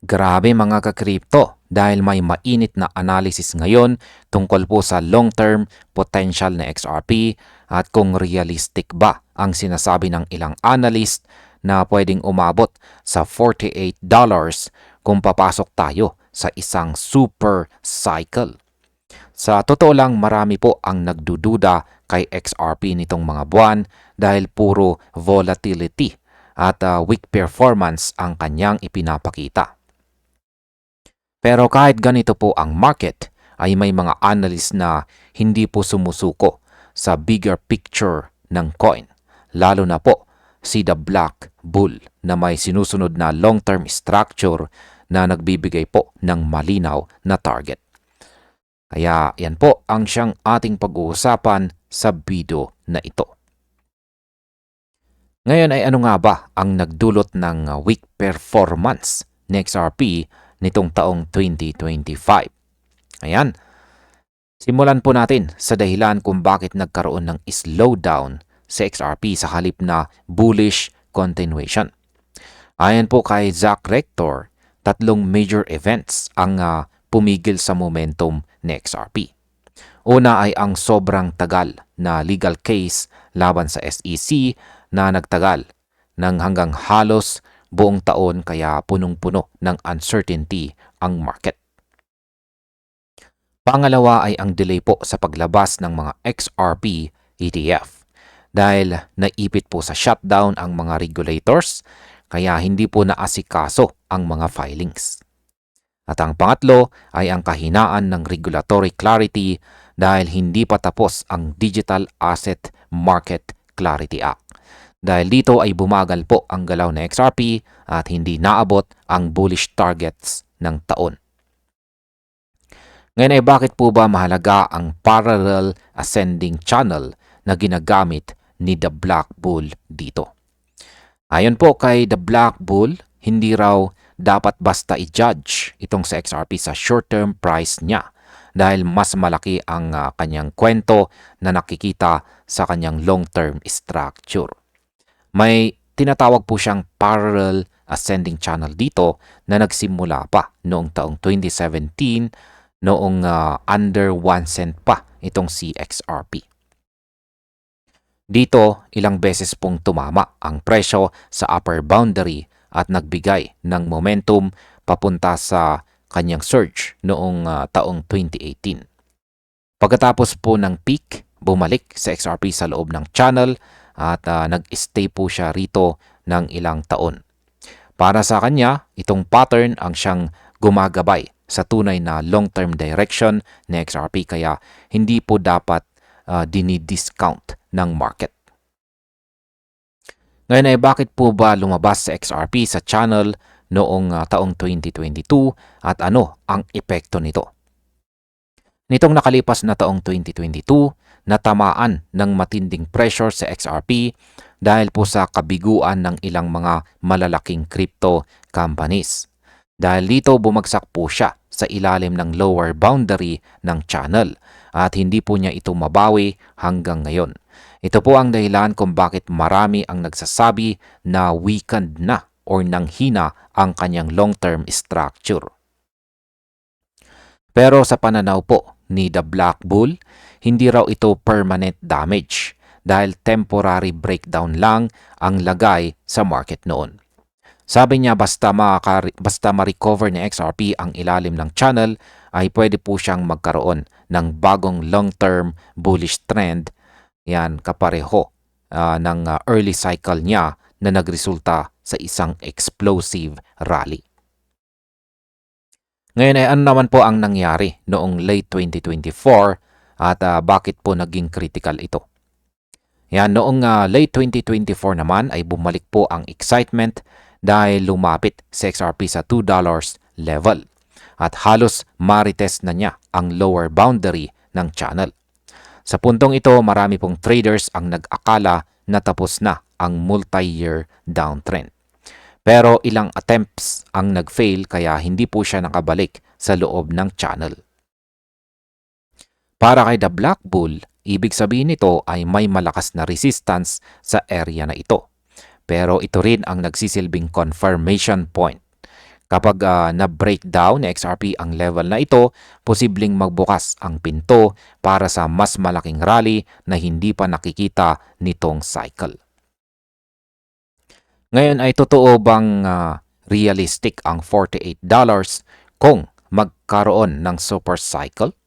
Grabe mga ka-crypto dahil may mainit na analysis ngayon tungkol po sa long-term potential na XRP at kung realistic ba ang sinasabi ng ilang analyst na pwedeng umabot sa $48 kung papasok tayo sa isang super cycle. Sa totoo lang marami po ang nagdududa kay XRP nitong mga buwan dahil puro volatility at weak performance ang kanyang ipinapakita. Pero kahit ganito po ang market, ay may mga analyst na hindi po sumusuko sa bigger picture ng coin. Lalo na po si The Black Bull na may sinusunod na long-term structure na nagbibigay po ng malinaw na target. Kaya yan po ang siyang ating pag-uusapan sa video na ito. Ngayon ay ano nga ba ang nagdulot ng weak performance ni XRP nitong taong 2025. Ayan, simulan po natin sa dahilan kung bakit nagkaroon ng slowdown sa XRP sa halip na bullish continuation. Ayon po kay Zach Rector, tatlong major events ang pumigil sa momentum ni XRP. Una ay ang sobrang tagal na legal case laban sa SEC na nagtagal ng hanggang halos buong taon kaya punong-puno ng uncertainty ang market. Pangalawa ay ang delay po sa paglabas ng mga XRP ETF dahil naipit po sa shutdown ang mga regulators kaya hindi po naasikaso ang mga filings. At ang pangatlo ay ang kahinaan ng regulatory clarity dahil hindi pa tapos ang Digital Asset Market Clarity Act. Dahil dito ay bumagal po ang galaw na XRP at hindi naabot ang bullish targets ng taon. Ngayon ay bakit po ba mahalaga ang parallel ascending channel na ginagamit ni The Black Bull dito? Ayon po kay The Black Bull, hindi raw dapat basta i-judge itong sa XRP sa short-term price niya dahil mas malaki ang kanyang kwento na nakikita sa kanyang long-term structure. May tinatawag po siyang parallel ascending channel dito na nagsimula pa noong taong 2017 noong under 1 cent pa itong si XRP. Dito, ilang beses pong tumama ang presyo sa upper boundary at nagbigay ng momentum papunta sa kanyang surge noong taong 2018. Pagkatapos po ng peak, bumalik sa XRP sa loob ng channel at nag-stay po siya rito ng ilang taon. Para sa kanya, itong pattern ang siyang gumagabay sa tunay na long-term direction ng XRP kaya hindi po dapat dinidiscount ng market. Ngayon ay bakit po ba lumabas sa XRP sa channel noong taong 2022 at ano ang epekto nito? Nitong nakalipas na taong 2022, natamaan ng matinding pressure sa XRP dahil po sa kabiguan ng ilang mga malalaking crypto companies. Dahil dito bumagsak po siya sa ilalim ng lower boundary ng channel at hindi po niya ito mabawi hanggang ngayon. Ito po ang dahilan kung bakit marami ang nagsasabi na weakened na or nanghina ang kanyang long-term structure. Pero sa pananaw po ni The Black Bull, hindi raw ito permanent damage dahil temporary breakdown lang ang lagay sa market noon. Sabi niya basta ma-recover ni XRP ang ilalim ng channel ay pwede po siyang magkaroon ng bagong long-term bullish trend yan kapareho ng early cycle niya na nagresulta sa isang explosive rally. Ngayon ay ano naman po ang nangyari noong late 2024 at bakit po naging critical ito? Yan, noong late 2024 naman ay bumalik po ang excitement dahil lumapit sa XRP sa $2 level at halos marites na niya ang lower boundary ng channel. Sa puntong ito, marami pong traders ang nag-akala na tapos na ang multi-year downtrend. Pero ilang attempts ang nag-fail kaya hindi po siya nakabalik sa loob ng channel. Para kay The Black Bull, ibig sabihin nito ay may malakas na resistance sa area na ito. Pero ito rin ang nagsisilbing confirmation point. Kapag na-breakdown ni XRP ang level na ito, posibleng magbukas ang pinto para sa mas malaking rally na hindi pa nakikita nitong cycle. Ngayon ay totoo bang realistic ang $48 kung magkaroon ng super cycle?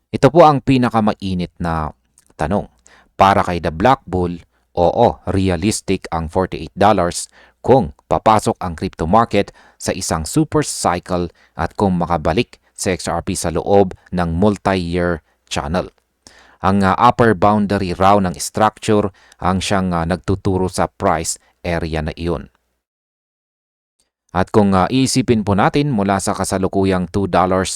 Ito po ang pinakamainit na tanong. Para kay The Black Bull, oo, realistic ang $48 kung papasok ang crypto market sa isang super cycle at kung makabalik sa XRP sa loob ng multi-year channel. Ang upper boundary raw ng structure ang siyang nagtuturo sa price area na iyon. At kung iisipin po natin mula sa kasalukuyang $2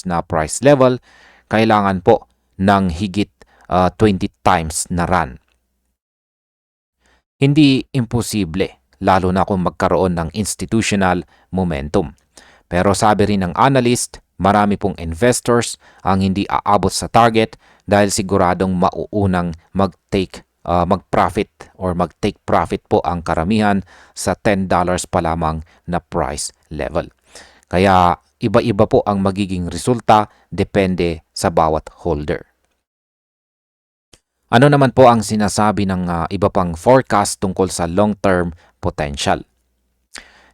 na price level, kailangan po ng higit 20 times na run. Hindi imposible, lalo na kung magkaroon ng institutional momentum. Pero sabi rin ng analyst, marami pong investors ang hindi aabot sa target dahil siguradong mauunang mag-profit or mag-take profit po ang karamihan sa $10 pa lamang na price level. Kaya iba-iba po ang magiging resulta depende sa bawat holder. Ano naman po ang sinasabi ng iba pang forecast tungkol sa long-term potential?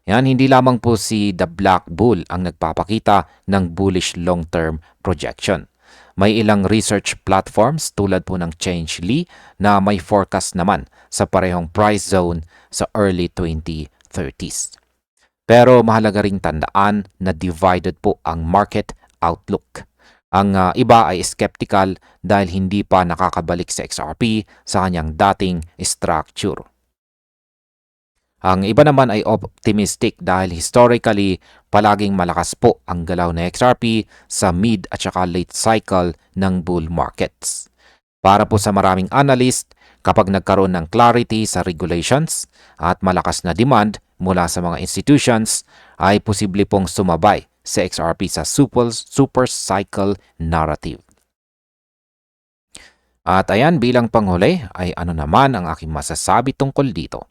Yan, hindi lamang po si The Black Bull ang nagpapakita ng bullish long-term projection. May ilang research platforms tulad po ng Changelly na may forecast naman sa parehong price zone sa early 2030s. Pero mahalaga ring tandaan na divided po ang market outlook. Ang iba ay skeptical dahil hindi pa nakakabalik sa XRP sa kanyang dating structure. Ang iba naman ay optimistic dahil historically palaging malakas po ang galaw ng XRP sa mid at saka late cycle ng bull markets. Para po sa maraming analyst, kapag nagkaroon ng clarity sa regulations at malakas na demand mula sa mga institutions, ay posible pong sumabay sa XRP sa super cycle narrative. At ayan, bilang panghuli ay ano naman ang aking masasabi tungkol dito.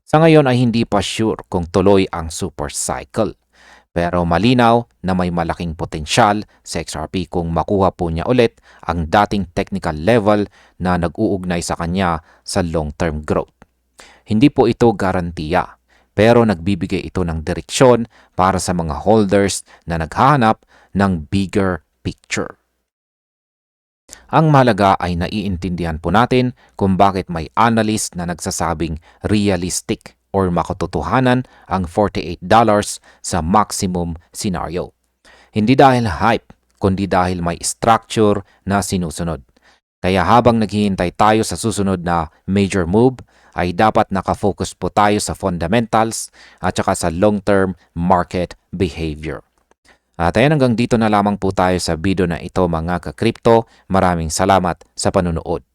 Sa ngayon ay hindi pa sure kung tuloy ang super cycle. Pero malinaw na may malaking potensyal sa XRP kung makuha po niya ulit ang dating technical level na nag-uugnay sa kanya sa long-term growth. Hindi po ito garantiya, pero nagbibigay ito ng direksyon para sa mga holders na naghahanap ng bigger picture. Ang mahalaga ay naiintindihan po natin kung bakit may analyst na nagsasabing realistic or makatotohanan ang $48 sa maximum scenario. Hindi dahil hype, kundi dahil may structure na sinusunod. Kaya habang naghihintay tayo sa susunod na major move, ay dapat nakafocus po tayo sa fundamentals at saka sa long-term market behavior. At ayan, hanggang dito na lamang po tayo sa video na ito mga ka-crypto. Maraming salamat sa panunood.